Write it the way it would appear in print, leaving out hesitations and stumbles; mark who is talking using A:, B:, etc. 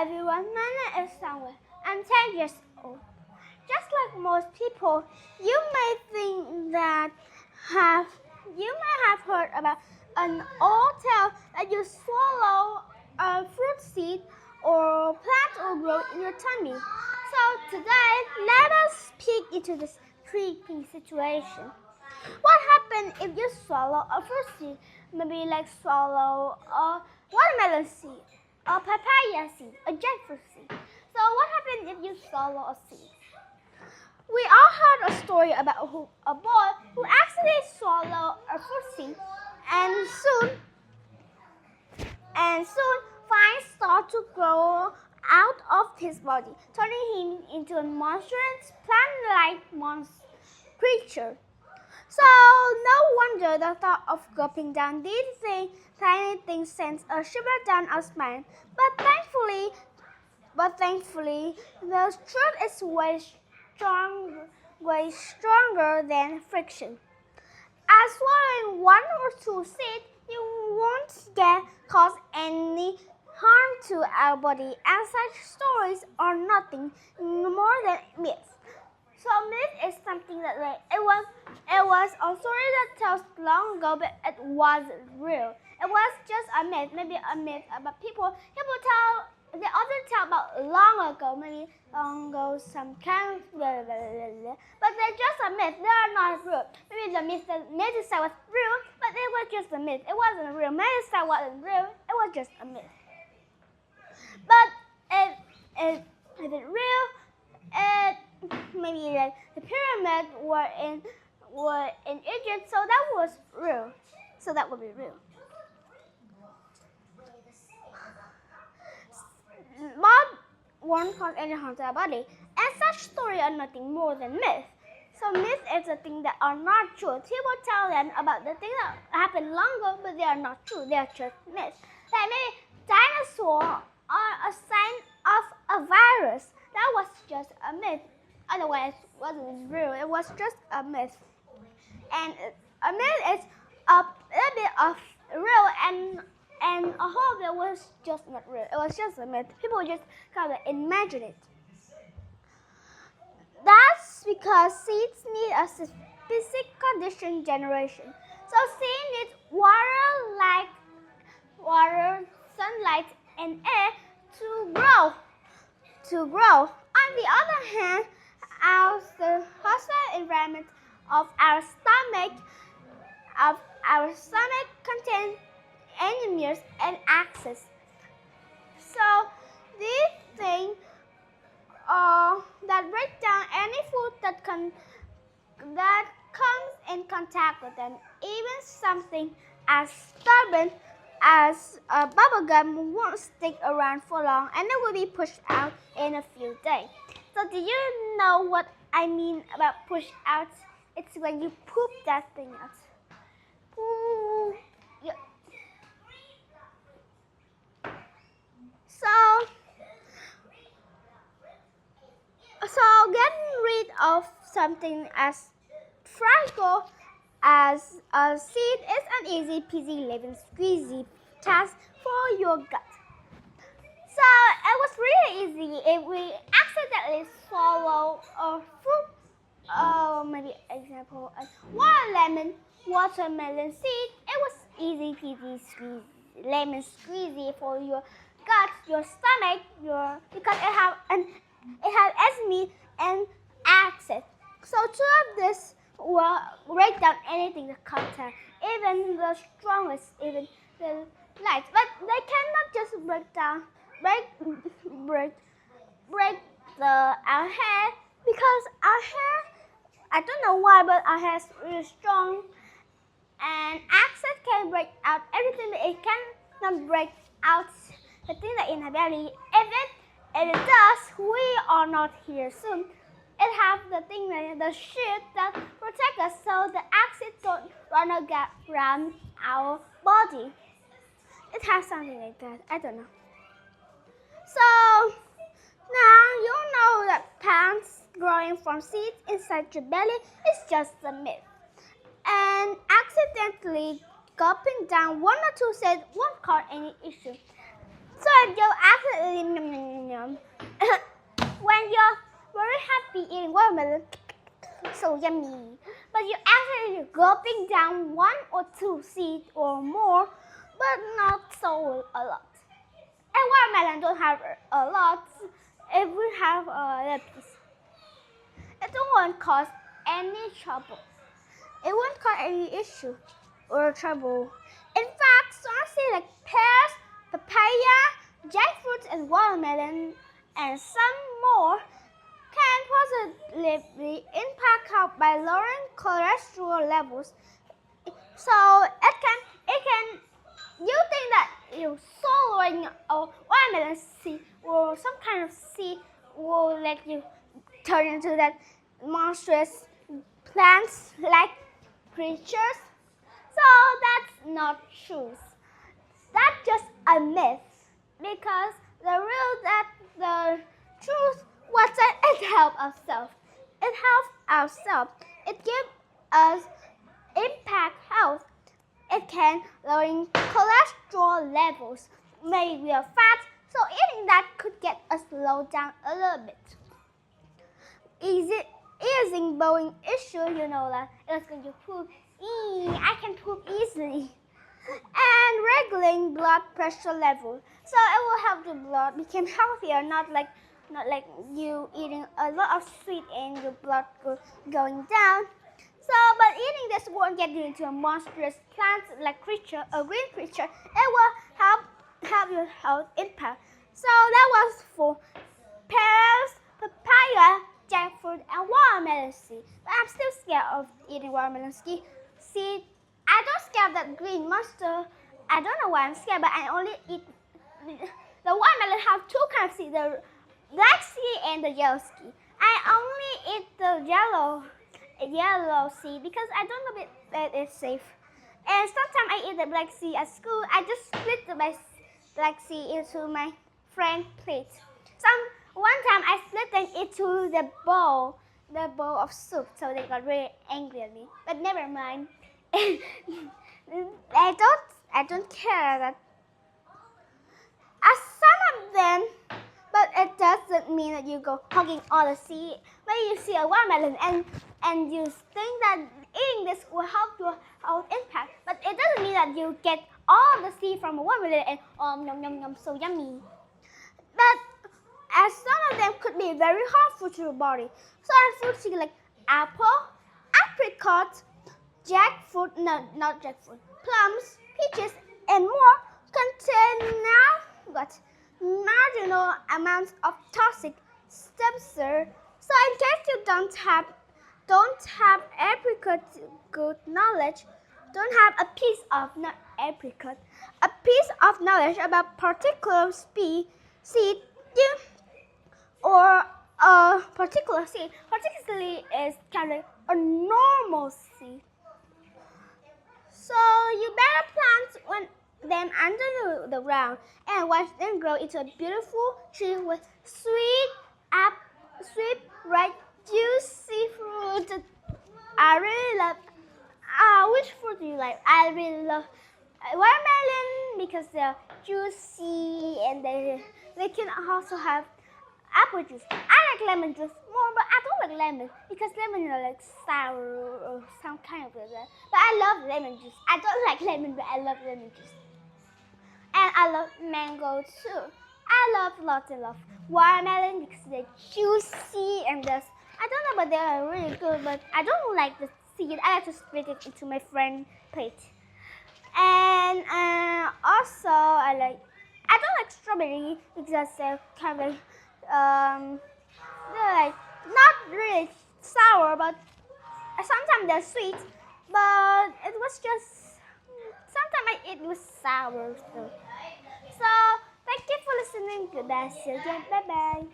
A: everyone, my name is Samuel. I'm 10 years old. Just like most people, you may think that you may have heard about an old tale that you swallow a fruit seed or plant will grow in your tummy. So today, let us peek into this creepy situation. What happens if you swallow a fruit seed? Maybe like swallow a watermelon seed, a papaya seed, a jackfruit seed. So what happens if you swallow a seed? We all heard a story about a boy who accidentally swallowed a fruit seed and soon vines start to grow out of his body, turning him into a monstrous plant-like creature. So no wonder the thought of gulping down these tiny things sends a shiver down our spine. But thankfully, the truth is way stronger than friction. As swallowing one or two seeds, you won't cause any harm to our body, and such stories are nothing more than myths. So myth is something that it was a story that tells long ago, but it wasn't real. It was just a myth, maybe a myth about people they often tell about long ago, maybe long ago some kind of blah, blah, blah, blah. But they're just a myth. They are not real. Maybe the myth itself was real, but it was just a myth. It wasn't real. Myth itself wasn't real. It was just a myth. But if it's real, maybe like the pyramids were in Egypt, so that was real. So that would be real. But won't cause any harm to our body, and such stories are nothing more than myth. So myth is the things that are not true. People tell them about the things that happened long ago, but they are not true. They are just myths. Like maybe dinosaurs are a sign of a virus. That was just a myth. Otherwise, it wasn't real. It was just a myth. And a myth is a little bit of real and a whole of it was just not real. It was just a myth. People just kind of imagine it. That's because seeds need a specific condition generation. So seed needs water, sunlight, and air to grow. On the other hand, the hostile environment of our stomach contains enemies and axes. So these things that break down any food that comes in contact with them. Even something as stubborn as a bubble gum won't stick around for long, and it will be pushed out in a few days. So do you know what I mean about push out? It's when you poop that thing out. Ooh. Yeah. So getting rid of something as fragile as a seed is an easy peasy lemon squeezy task for your gut. So it was really easy if we accidentally swallow a fruit, maybe example, a watermelon seed. It was easy peasy lemon squeezy for your gut, your stomach, because it has enzymes and acid. So two of this will break down anything that contact, even the strongest, even the light. But they cannot just break our hair, because our hair, I don't know why, but our hair is really strong, and acid can break out everything, but it cannot break out the thing that in our belly. If it does, we are not here soon. It has the thing, the shield that protect us, so the acid don't run around our body. It has something like that. I don't know. So now you know that plants growing from seeds inside your belly is just a myth. And accidentally gulping down one or two seeds won't cause any issue. So if you accidentally watermelon. So yummy. But you actually gulping down 1 or 2 seeds or more, but not so a lot. And watermelon don't have a lot. It will have a little piece. It won't cause any trouble. It won't cause any issue or trouble. In fact, some say like pears, papaya, jackfruit, and watermelon, and some more can positively impact health by lowering cholesterol levels. So you think that you swallowing a watermelon seed or some kind of seed will let you turn into that monstrous plants-like creatures? So that's not true. That's just a myth, because the truth was that it helps ourselves. It helps ourselves. It gives us impact health. It can lower cholesterol levels, maybe we are fat, so eating that could get us slowed down a little bit. Easing bowing issue, you know that it's going to poop. I can poop easily. And regulating blood pressure level, so it will help the blood become healthier, not like you eating a lot of sweet and your blood going down. So, but eating this won't get you into a monstrous plant-like creature, a green creature. It will help your health impact. So that was for pears, papaya, jackfruit, and watermelon seed. But I'm still scared of eating watermelon seed. I don't scared that green monster. I don't know why I'm scared, but I only eat the watermelon have 2 kinds of seed, the black seed and the yellow seed. I only eat the yellow seed because I don't know that it's safe. And sometimes I eat the black seed at school. I just split the black seed into my friend's plate. One time I split them into the bowl of soup, so they got really angry at me. But never mind. I don't care that. Some of them, but it doesn't mean that you go hugging all the seed. When you see a watermelon and you think that eating this will help your health impact, but it doesn't mean that you get all the seed from a watermelon and yum yum yum, so yummy. But as some of them could be very harmful to your body. Some fruits like apple, apricot, jackfruit, no, not jackfruit, plums, peaches, and more contain marginal amounts of toxic substances. So in case you don't have apricot good knowledge, don't have a piece of knowledge about particular seed, or a particular seed, particularly is kind of a normal seed. So you better plant them under the ground and watch them grow into a beautiful tree with sweet, ripe, juicy fruit. I really love. Which fruit do you like? I really love watermelon because they're juicy and they can also have apple juice. I like lemon juice more, but I don't like lemon because lemon are like sour or some kind of that. But I love lemon juice. I don't like lemon, but I love lemon juice. And I love mango too. I love lots and lots watermelon because they're juicy and I don't know, but they are really good. But I don't like the seed. I like to split it into my friend's plate. And also I don't like strawberry because they're kind of they're like not really sour, but sometimes they're sweet. But it was just sometimes I eat with sour too. So thank you for listening. Goodbye. See you again. Bye bye.